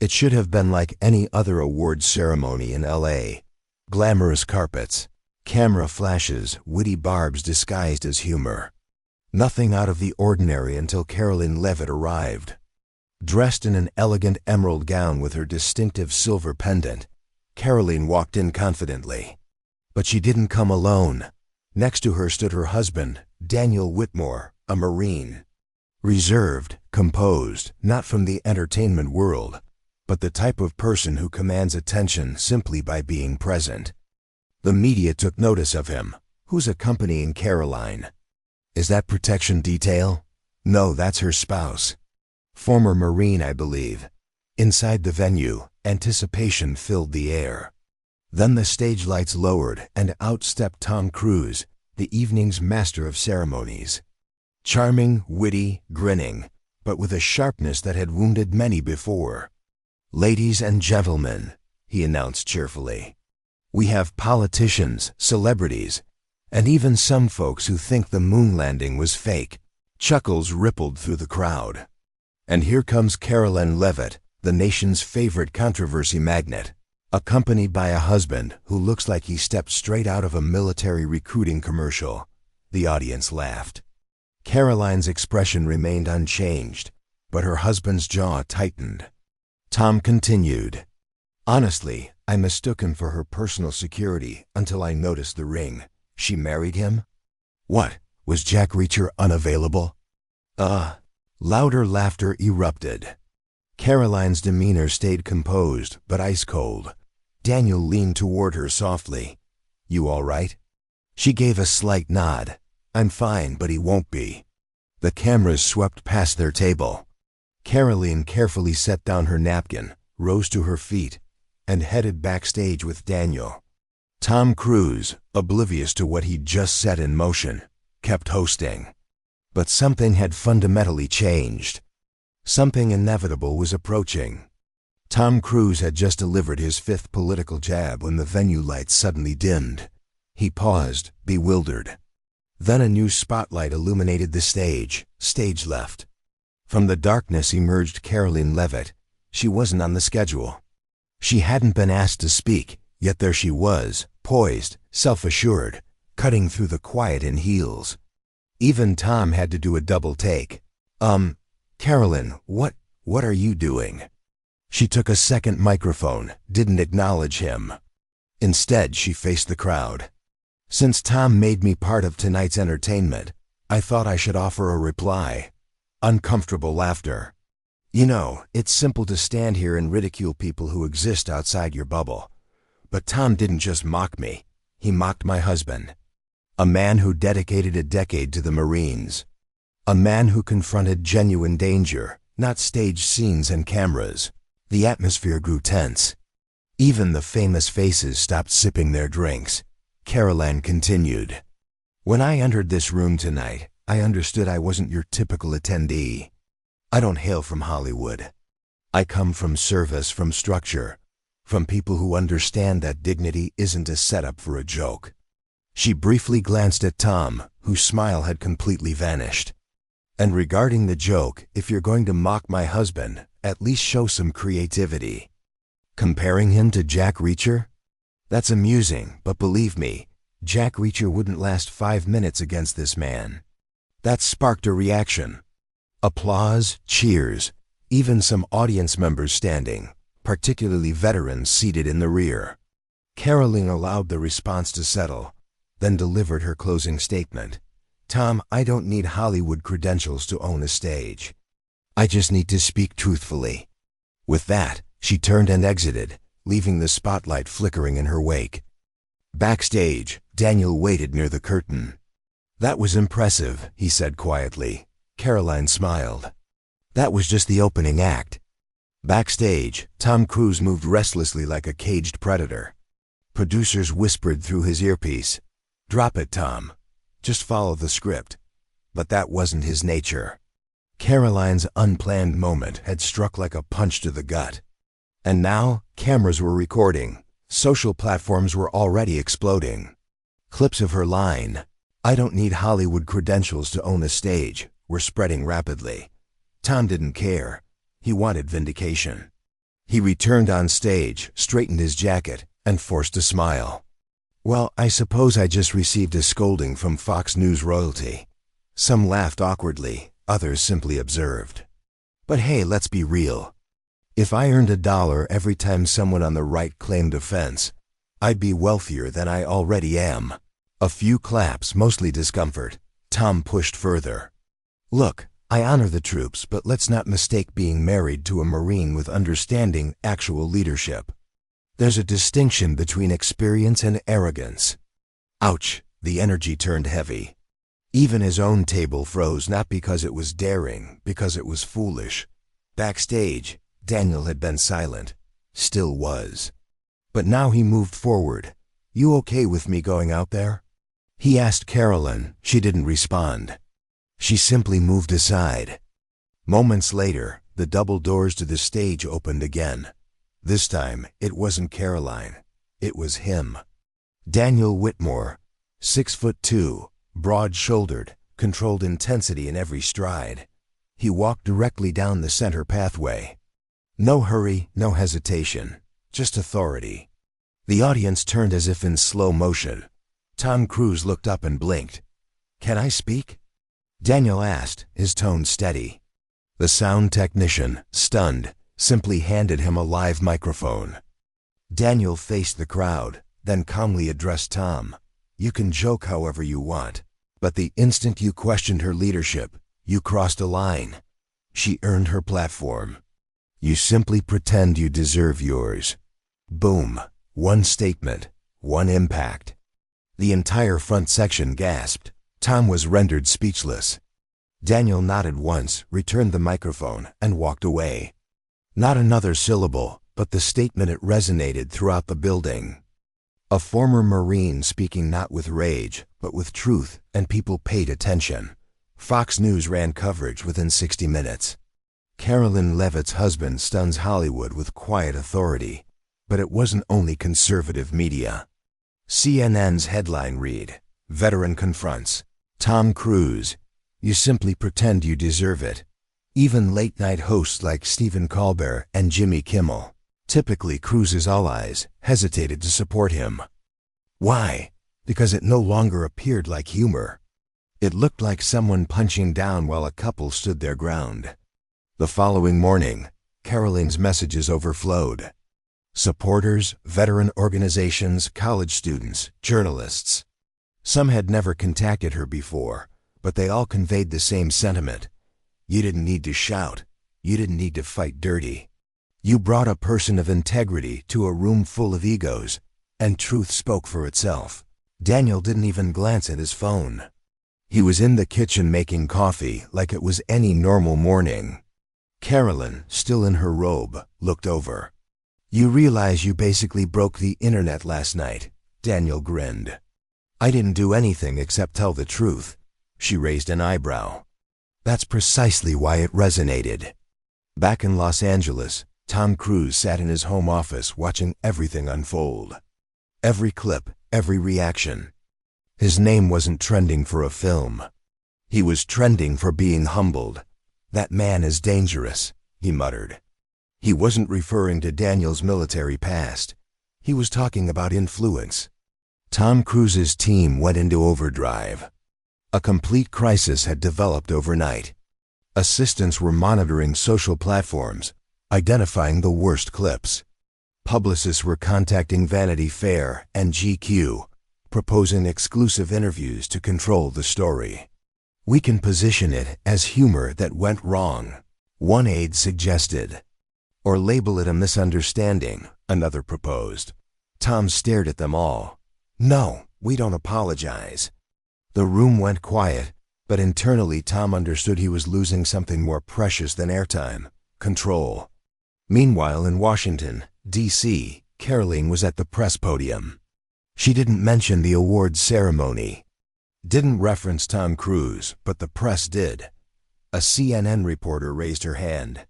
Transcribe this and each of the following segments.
It should have been like any other awards ceremony in LA. Glamorous carpets, camera flashes, witty barbs disguised as humor. Nothing out of the ordinary until Karoline Leavitt arrived. Dressed in an elegant emerald gown with her distinctive silver pendant, Karoline walked in confidently. But she didn't come alone. Next to her stood her husband, Daniel Whitmore, a Marine. Reserved, composed, not from the entertainment world, but the type of person who commands attention simply by being present. The media took notice of him. Who's accompanying Karoline? Is that protection detail? No, that's her spouse. Former Marine, I believe. Inside the venue, anticipation filled the air. Then the stage lights lowered, and out stepped Tom Cruise, the evening's master of ceremonies. Charming, witty, grinning, but with a sharpness that had wounded many before. "Ladies and gentlemen," he announced cheerfully, "we have politicians, celebrities, and even some folks who think the moon landing was fake." Chuckles rippled through the crowd. And here comes Karoline Leavitt, the nation's favorite controversy magnet, accompanied by a husband who looks like he stepped straight out of a military recruiting commercial. The audience laughed. Karoline's expression remained unchanged, but her husband's jaw tightened. Tom continued, "Honestly, I mistook him for her personal security until I noticed the ring. She married him? What, was Jack Reacher unavailable?" Louder laughter erupted. Karoline's demeanor stayed composed, but ice-cold. Daniel leaned toward her softly. "You all right?" She gave a slight nod. "I'm fine, but he won't be." The cameras swept past their table. Karoline carefully set down her napkin, rose to her feet, and headed backstage with Daniel. Tom Cruise, oblivious to what he'd just set in motion, kept hosting. But something had fundamentally changed. Something inevitable was approaching. Tom Cruise had just delivered his fifth political jab when the venue lights suddenly dimmed. He paused, bewildered. Then a new spotlight illuminated the stage, stage left. From the darkness emerged Karoline Leavitt. She wasn't on the schedule. She hadn't been asked to speak, yet there she was, poised, self-assured, cutting through the quiet in heels. Even Tom had to do a double take. Karoline, what are you doing?" She took a second microphone, didn't acknowledge him. Instead, she faced the crowd. "Since Tom made me part of tonight's entertainment, I thought I should offer a reply." Uncomfortable laughter. "You know, it's simple to stand here and ridicule people who exist outside your bubble. But Tom didn't just mock me. He mocked my husband. A man who dedicated a decade to the Marines. A man who confronted genuine danger, not staged scenes and cameras." The atmosphere grew tense. Even the famous faces stopped sipping their drinks. Karoline continued, "When I entered this room tonight, I understood I wasn't your typical attendee. I don't hail from Hollywood. I come from service, from structure, from people who understand that dignity isn't a setup for a joke." She briefly glanced at Tom, whose smile had completely vanished. "And regarding the joke, if you're going to mock my husband, at least show some creativity. Comparing him to Jack Reacher? That's amusing, but believe me, Jack Reacher wouldn't last 5 minutes against this man." That sparked a reaction. Applause, cheers, even some audience members standing, particularly veterans seated in the rear. Karoline allowed the response to settle, then delivered her closing statement. "Tom, I don't need Hollywood credentials to own a stage. I just need to speak truthfully." With that, she turned and exited, leaving the spotlight flickering in her wake. Backstage, Daniel waited near the curtain. "That was impressive," he said quietly. Karoline smiled. "That was just the opening act." Backstage, Tom Cruise moved restlessly like a caged predator. Producers whispered through his earpiece, "Drop it, Tom. Just follow the script." But that wasn't his nature. Karoline's unplanned moment had struck like a punch to the gut. And now, cameras were recording. Social platforms were already exploding. Clips of her line, "I don't need Hollywood credentials to own a stage," were spreading rapidly. Tom didn't care. He wanted vindication. He returned on stage, straightened his jacket, and forced a smile. "Well, I suppose I just received a scolding from Fox News royalty." Some laughed awkwardly, others simply observed. But hey, let's be real. If I earned $1 every time someone on the right claimed offense, I'd be wealthier than I already am. A few claps, mostly discomfort. Tom pushed further. "Look, I honor the troops, but let's not mistake being married to a Marine with understanding, actual leadership. There's a distinction between experience and arrogance." Ouch, the energy turned heavy. Even his own table froze, not because it was daring, because it was foolish. Backstage, Daniel had been silent, still was. But now he moved forward. "You okay with me going out there?" He asked Karoline. She didn't respond. She simply moved aside. Moments later, the double doors to the stage opened again. This time, it wasn't Karoline. It was him. Daniel Whitmore, 6'2", broad-shouldered, controlled intensity in every stride. He walked directly down the center pathway. No hurry, no hesitation, just authority. The audience turned as if in slow motion. Tom Cruise looked up and blinked. "Can I speak?" Daniel asked, his tone steady. The sound technician, stunned, simply handed him a live microphone. Daniel faced the crowd, then calmly addressed Tom. "You can joke however you want, but the instant you questioned her leadership, you crossed a line. She earned her platform. You simply pretend you deserve yours." Boom. One statement, one impact. The entire front section gasped. Tom was rendered speechless. Daniel nodded once, returned the microphone, and walked away. Not another syllable, but the statement it resonated throughout the building. A former Marine speaking not with rage, but with truth, and people paid attention. Fox News ran coverage within 60 minutes. Karoline Leavitt's husband stuns Hollywood with quiet authority. But it wasn't only conservative media. CNN's headline read, "Veteran confronts Tom Cruise. You simply pretend you deserve it." Even late-night hosts like Stephen Colbert and Jimmy Kimmel, typically Cruise's allies, hesitated to support him. Why? Because it no longer appeared like humor. It looked like someone punching down while a couple stood their ground. The following morning, Karoline's messages overflowed. Supporters, veteran organizations, college students, journalists. Some had never contacted her before, but they all conveyed the same sentiment. You didn't need to shout. You didn't need to fight dirty. You brought a person of integrity to a room full of egos, and truth spoke for itself. Daniel didn't even glance at his phone. He was in the kitchen making coffee like it was any normal morning. Karoline, still in her robe, looked over. "You realize you basically broke the internet last night," Daniel grinned. "I didn't do anything except tell the truth." She raised an eyebrow. That's precisely why it resonated. Back in Los Angeles, Tom Cruise sat in his home office watching everything unfold. Every clip, every reaction. His name wasn't trending for a film. He was trending for being humbled. "That man is dangerous," he muttered. He wasn't referring to Daniel's military past. He was talking about influence. Tom Cruise's team went into overdrive. A complete crisis had developed overnight. Assistants were monitoring social platforms, identifying the worst clips. Publicists were contacting Vanity Fair and GQ, proposing exclusive interviews to control the story. "We can position it as humor that went wrong," one aide suggested. "Or label it a misunderstanding," another proposed. Tom stared at them all. "No, we don't apologize." The room went quiet, but internally Tom understood he was losing something more precious than airtime: control. Meanwhile, in Washington, D.C., Karoline was at the press podium. She didn't mention the awards ceremony. Didn't reference Tom Cruise, but the press did. A CNN reporter raised her hand.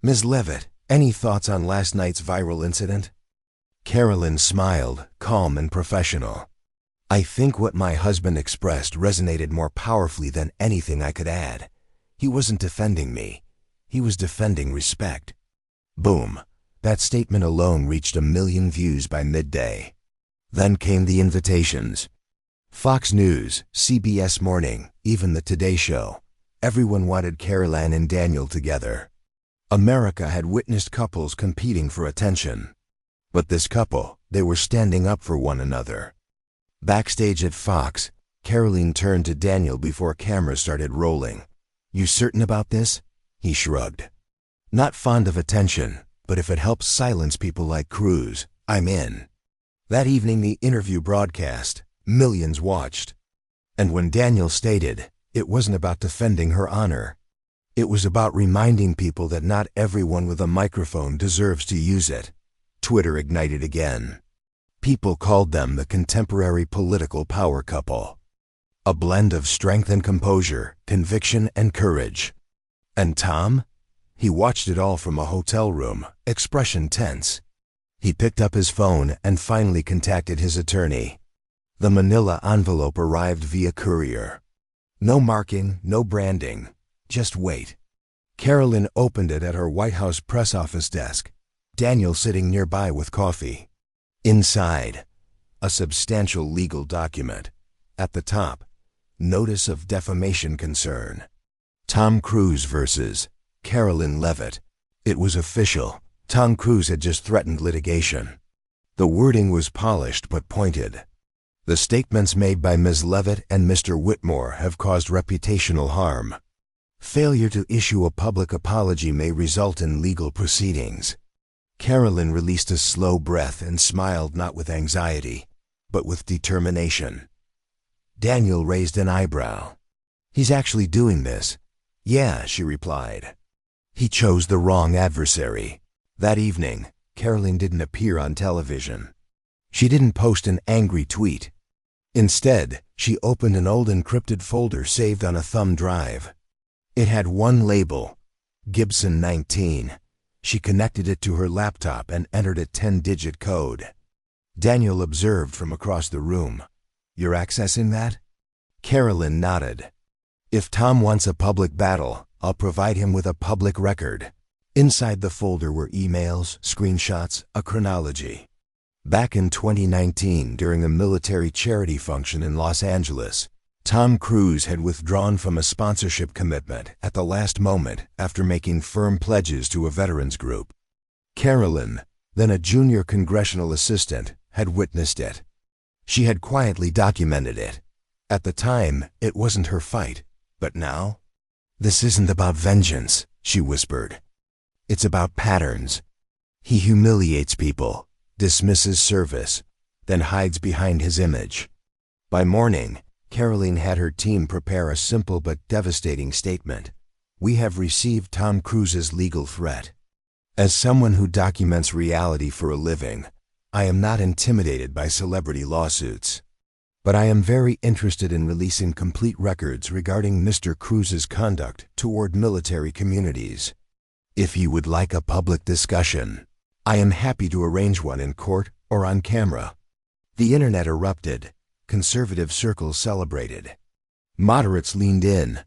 "Ms. Leavitt, any thoughts on last night's viral incident?" Karoline smiled, calm and professional. "I think what my husband expressed resonated more powerfully than anything I could add. He wasn't defending me. He was defending respect." Boom. That statement alone reached 1 million views by midday. Then came the invitations. Fox News, CBS Morning, even the Today Show. Everyone wanted Karoline and Daniel together. America had witnessed couples competing for attention. But this couple, they were standing up for one another. Backstage at Fox, Karoline turned to Daniel before cameras started rolling. "You certain about this?" He shrugged. "Not fond of attention, but if it helps silence people like Cruz, I'm in." That evening the interview broadcast. Millions watched. And when Daniel stated, it wasn't about defending her honor. It was about reminding people that not everyone with a microphone deserves to use it. Twitter ignited again. People called them the contemporary political power couple. A blend of strength and composure, conviction and courage. And Tom? He watched it all from a hotel room, expression tense. He picked up his phone and finally contacted his attorney. The manila envelope arrived via courier. No marking, no branding, just wait. Karoline opened it at her White House press office desk, Daniel sitting nearby with coffee. Inside, a substantial legal document. At the top, notice of defamation concern. Tom Cruise versus Karoline Leavitt. It was official. Tom Cruise had just threatened litigation. The wording was polished but pointed. The statements made by Ms. Leavitt and Mr. Whitmore have caused reputational harm. Failure to issue a public apology may result in legal proceedings. Karoline released a slow breath and smiled not with anxiety, but with determination. Daniel raised an eyebrow. "He's actually doing this?" "Yeah," she replied. He chose the wrong adversary. That evening, Karoline didn't appear on television. She didn't post an angry tweet. Instead, she opened an old encrypted folder saved on a thumb drive. It had one label, Gibson 19. She connected it to her laptop and entered a 10-digit code. Daniel observed from across the room. "You're accessing that?" Karoline nodded. "If Tom wants a public battle, I'll provide him with a public record." Inside the folder were emails, screenshots, a chronology. Back in 2019, during a military charity function in Los Angeles, Tom Cruise had withdrawn from a sponsorship commitment at the last moment after making firm pledges to a veterans group. Karoline, then a junior congressional assistant, had witnessed it. She had quietly documented it. At the time, it wasn't her fight, but now? "This isn't about vengeance," she whispered. "It's about patterns. He humiliates people, dismisses service, then hides behind his image." By morning, Karoline had her team prepare a simple but devastating statement. "We have received Tom Cruise's legal threat. As someone who documents reality for a living, I am not intimidated by celebrity lawsuits. But I am very interested in releasing complete records regarding Mr. Cruise's conduct toward military communities. If you would like a public discussion, I am happy to arrange one in court or on camera." The internet erupted. Conservative circles celebrated. Moderates leaned in.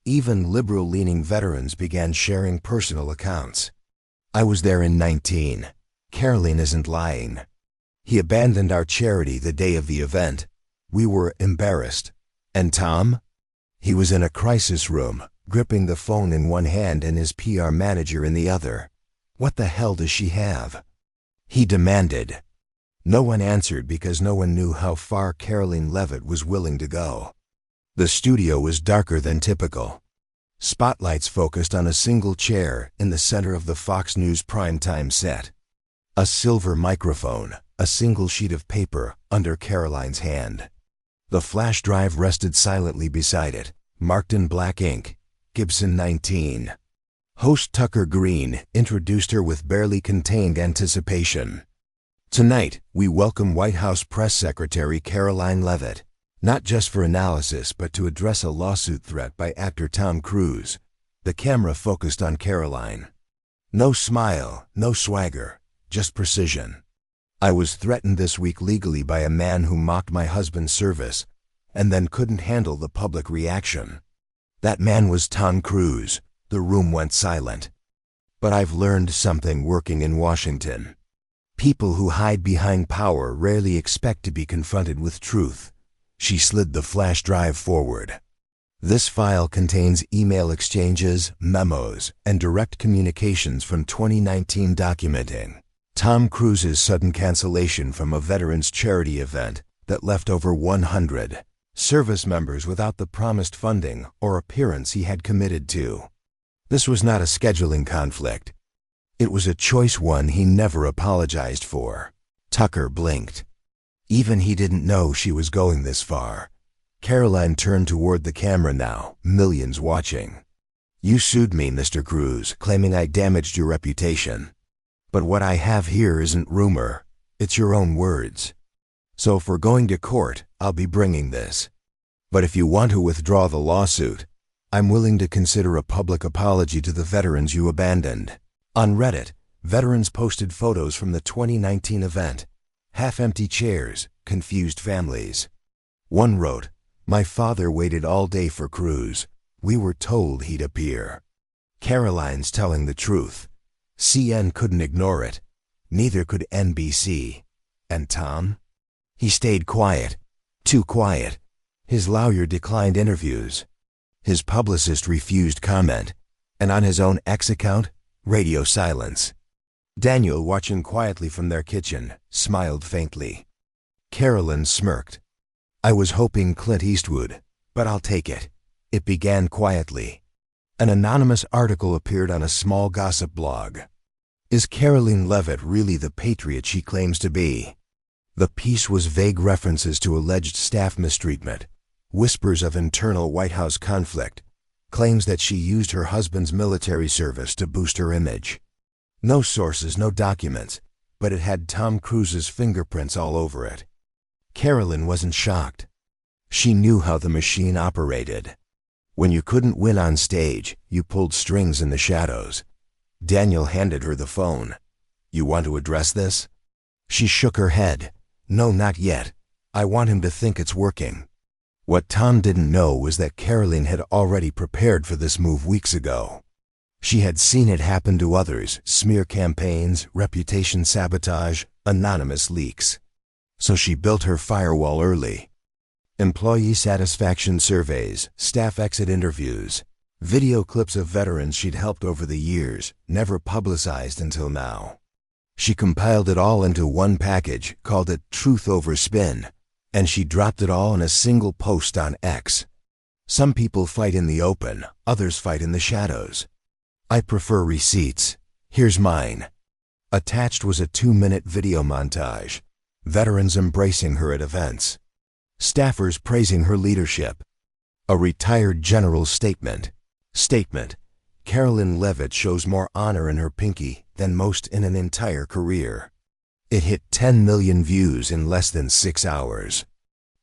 Even liberal-leaning veterans began sharing personal accounts. "I was there in 19. Karoline isn't lying. He abandoned our charity the day of the event. We were embarrassed. And Tom? He was in a crisis room, gripping the phone in one hand and his PR manager in the other. What the hell does she have?" He demanded. No one answered because no one knew how far Karoline Leavitt was willing to go. The studio was darker than typical. Spotlights focused on a single chair in the center of the Fox News primetime set. A silver microphone, a single sheet of paper under Karoline's hand. The flash drive rested silently beside it, marked in black ink, Gibson 19. Host Tucker Green introduced her with barely contained anticipation. "Tonight, we welcome White House Press Secretary Karoline Leavitt, not just for analysis but to address a lawsuit threat by actor Tom Cruise." The camera focused on Karoline. No smile, no swagger, just precision. "I was threatened this week legally by a man who mocked my husband's service and then couldn't handle the public reaction. That man was Tom Cruise." The room went silent. But I've learned something working in Washington. People who hide behind power rarely expect to be confronted with truth. She slid the flash drive forward. This file contains email exchanges, memos, and direct communications from 2019 documenting Tom Cruise's sudden cancellation from a veterans charity event that left over 100 service members without the promised funding or appearance he had committed to. This was not a scheduling conflict. It was a choice one he never apologized for. Tucker blinked. Even he didn't know she was going this far. Karoline turned toward the camera now, millions watching. You sued me, Mr. Cruise, claiming I damaged your reputation. But what I have here isn't rumor. It's your own words. So if we're going to court, I'll be bringing this. But if you want to withdraw the lawsuit, I'm willing to consider a public apology to the veterans you abandoned. On Reddit, veterans posted photos from the 2019 event. Half-empty chairs, confused families. One wrote, "My father waited all day for Cruise. We were told he'd appear." Karoline's telling the truth. CN couldn't ignore it. Neither could NBC. And Tom? He stayed quiet. Too quiet. His lawyer declined interviews. His publicist refused comment. And on his own X account, radio silence. Daniel, watching quietly from their kitchen, smiled faintly. Karoline smirked. I was hoping Clint Eastwood, but I'll take it. It began quietly. An anonymous article appeared on a small gossip blog. Is Karoline Leavitt really the patriot she claims to be? The piece was vague references to alleged staff mistreatment, whispers of internal White House conflict, claims that she used her husband's military service to boost her image. No sources, no documents, but it had Tom Cruise's fingerprints all over it. Karoline wasn't shocked. She knew how the machine operated. When you couldn't win on stage, you pulled strings in the shadows. Daniel handed her the phone. You want to address this? She shook her head. No, not yet. I want him to think it's working. What Tom didn't know was that Karoline had already prepared for this move weeks ago. She had seen it happen to others, smear campaigns, reputation sabotage, anonymous leaks. So she built her firewall early. Employee satisfaction surveys, staff exit interviews, video clips of veterans she'd helped over the years, never publicized until now. She compiled it all into one package, called it Truth Over Spin, and she dropped it all in a single post on X. Some people fight in the open, others fight in the shadows. I prefer receipts. Here's mine. Attached was a 2-minute video montage. Veterans embracing her at events. Staffers praising her leadership. A retired general's statement. Karoline Leavitt shows more honor in her pinky than most in an entire career. It hit 10 million views in less than 6 hours.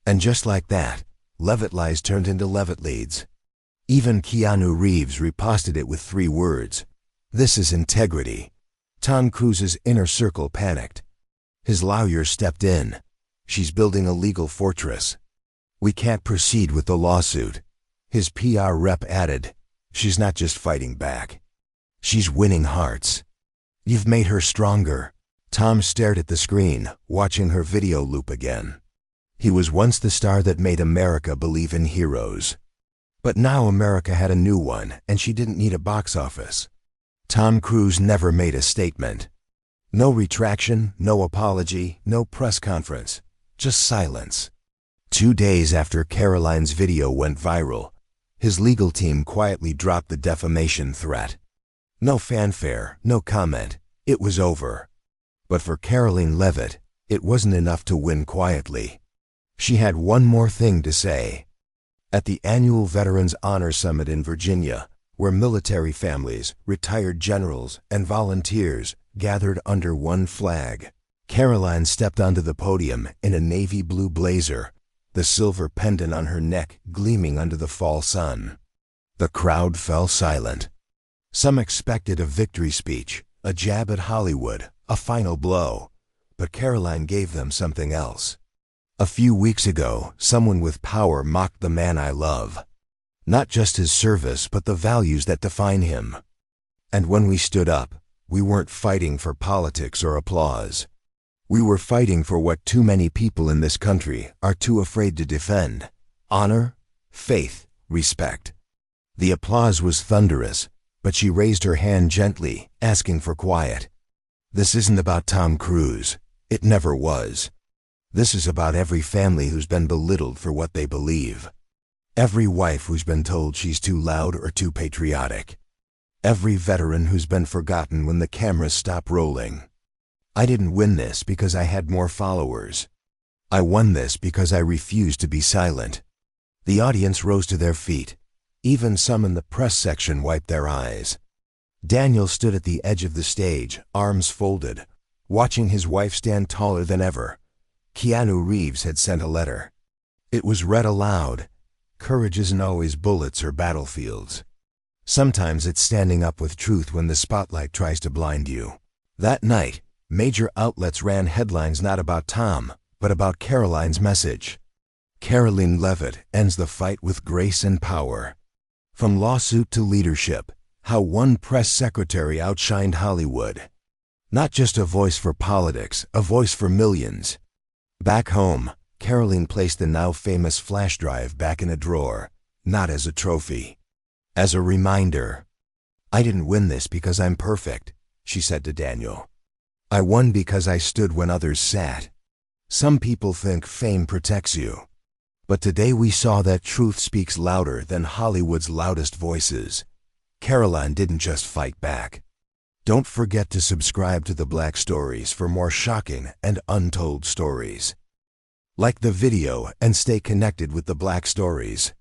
And just like that, Leavitt lies turned into Leavitt leads. Even Keanu Reeves reposted it with 3 words. This is integrity. Tom Cruise's inner circle panicked. His lawyer stepped in. She's building a legal fortress. We can't proceed with the lawsuit. His PR rep added, she's not just fighting back. She's winning hearts. You've made her stronger. Tom stared at the screen, watching her video loop again. He was once the star that made America believe in heroes. But now America had a new one, and she didn't need a box office. Tom Cruise never made a statement. No retraction, no apology, no press conference. Just silence. 2 days after Karoline's video went viral, his legal team quietly dropped the defamation threat. No fanfare, no comment. It was over. But for Karoline Leavitt, it wasn't enough to win quietly. She had one more thing to say. At the annual Veterans Honor Summit in Virginia, where military families, retired generals, and volunteers gathered under one flag, Karoline stepped onto the podium in a navy blue blazer, the silver pendant on her neck gleaming under the fall sun. The crowd fell silent. Some expected a victory speech, a jab at Hollywood, a final blow, but Karoline gave them something else. A few weeks ago, someone with power mocked the man I love. Not just his service, but the values that define him. And when we stood up, we weren't fighting for politics or applause. We were fighting for what too many people in this country are too afraid to defend: honor, faith, respect. The applause was thunderous, but she raised her hand gently, asking for quiet. This isn't about Tom Cruise. It never was. This is about every family who's been belittled for what they believe. Every wife who's been told she's too loud or too patriotic. Every veteran who's been forgotten when the cameras stop rolling. I didn't win this because I had more followers. I won this because I refused to be silent. The audience rose to their feet. Even some in the press section wiped their eyes. Daniel stood at the edge of the stage, arms folded, watching his wife stand taller than ever. Keanu Reeves had sent a letter. It was read aloud. Courage isn't always bullets or battlefields. Sometimes it's standing up with truth when the spotlight tries to blind you. That night, major outlets ran headlines not about Tom, but about Karoline's message. Karoline Leavitt ends the fight with grace and power. From lawsuit to leadership, how one press secretary outshined Hollywood. Not just a voice for politics, a voice for millions. Back home, Karoline placed the now famous flash drive back in a drawer, not as a trophy. As a reminder. I didn't win this because I'm perfect, she said to Daniel. I won because I stood when others sat. Some people think fame protects you. But today we saw that truth speaks louder than Hollywood's loudest voices. Karoline didn't just fight back. Don't forget to subscribe to the Black Stories for more shocking and untold stories. Like the video and stay connected with the Black Stories.